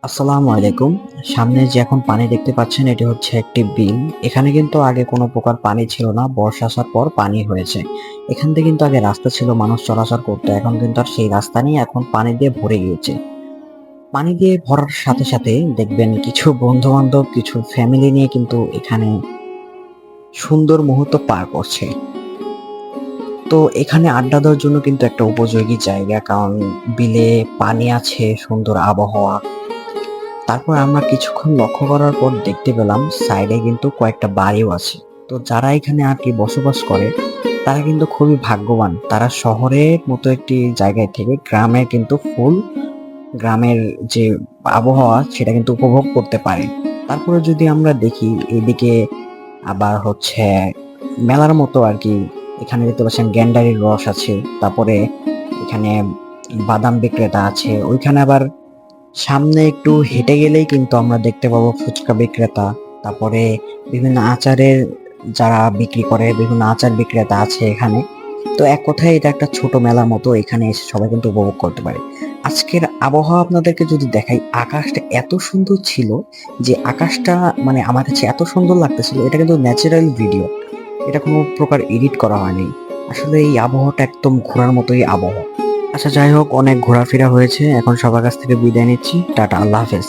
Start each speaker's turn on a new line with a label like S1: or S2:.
S1: আসসালামু আলাইকুম। সামনে যে এখন পানি দেখতে পাচ্ছেন এটি হচ্ছে একটি বিল। এখানে কিন্তু আগে কোনো প্রকার পানি ছিল না। বর্ষা আসার পর পানি হয়েছে। এখান দিয়ে কিন্তু আগে রাস্তা ছিল, মানুষ চলাচল করতো। এখন কিন্তু আর সেই রাস্তা নেই, এখন পানি দিয়ে ভরে গিয়েছে। পানি দিয়ে ভরার সাথে সাথে দেখবেন কিছু বন্ধু-বান্ধব, কিছু ফ্যামিলি নিয়ে কিন্তু এখানে সুন্দর মুহূর্ত পার করছে। তো এখানে আড্ডা দেওয়ার জন্য কিন্তু একটা উপযোগী জায়গা। কারণ বিলে পানি আছে, সুন্দর আবহাওয়া। তারপর আমরা কিছুক্ষণ লক্ষ্য করার পর দেখতে পেলাম সাইডে কিন্তু কয়েকটা বাড়িও আছে। তো যারা এখানে আর কি বসবাস করে তারা কিন্তু খুবই ভাগ্যবান। তারা শহরের মতো একটি জায়গায় থেকে গ্রামের কিন্তু ফুল গ্রামের যে আবহাওয়া সেটা কিন্তু উপভোগ করতে পারে। তারপরে যদি আমরা দেখি এদিকে আবার হচ্ছে মেলার মতো আর কি, এখানে দেখতে পাচ্ছেন গ্যান্ডারির রস আছে। তারপরে এখানে বাদাম বিক্রেতা আছে। ওইখানে আবার সামনে একটু হেঁটে গেলেই কিন্তু আমরা দেখতে পাবো ফুচকা বিক্রেতা। তারপরে বিভিন্ন আচারের যারা বিক্রি করে, বিভিন্ন আচার বিক্রেতা আছে এখানে। তো এক কথায় এটা একটা ছোট মেলার মতো, এখানে এসে সবাই কিন্তু উপভোগ করতে পারে। আজকের আবহাওয়া আপনাদেরকে যদি দেখাই, আকাশটা এত সুন্দর ছিল যে আকাশটা মানে আমার কাছে এত সুন্দর লাগতেছিল। এটা কিন্তু ন্যাচারাল ভিডিও, এটা কোনো প্রকার এডিট করা হয়নি। আসলে এই আবহাওয়াটা একদম ঘোরার মতোই আবহাওয়া। আচ্ছা, যাই হোক, অনেক ঘোরাফেরা হয়েছে, এখন সবার কাছ থেকে বিদায় নিচ্ছি। টাটা, আল্লাহ হাফেজ।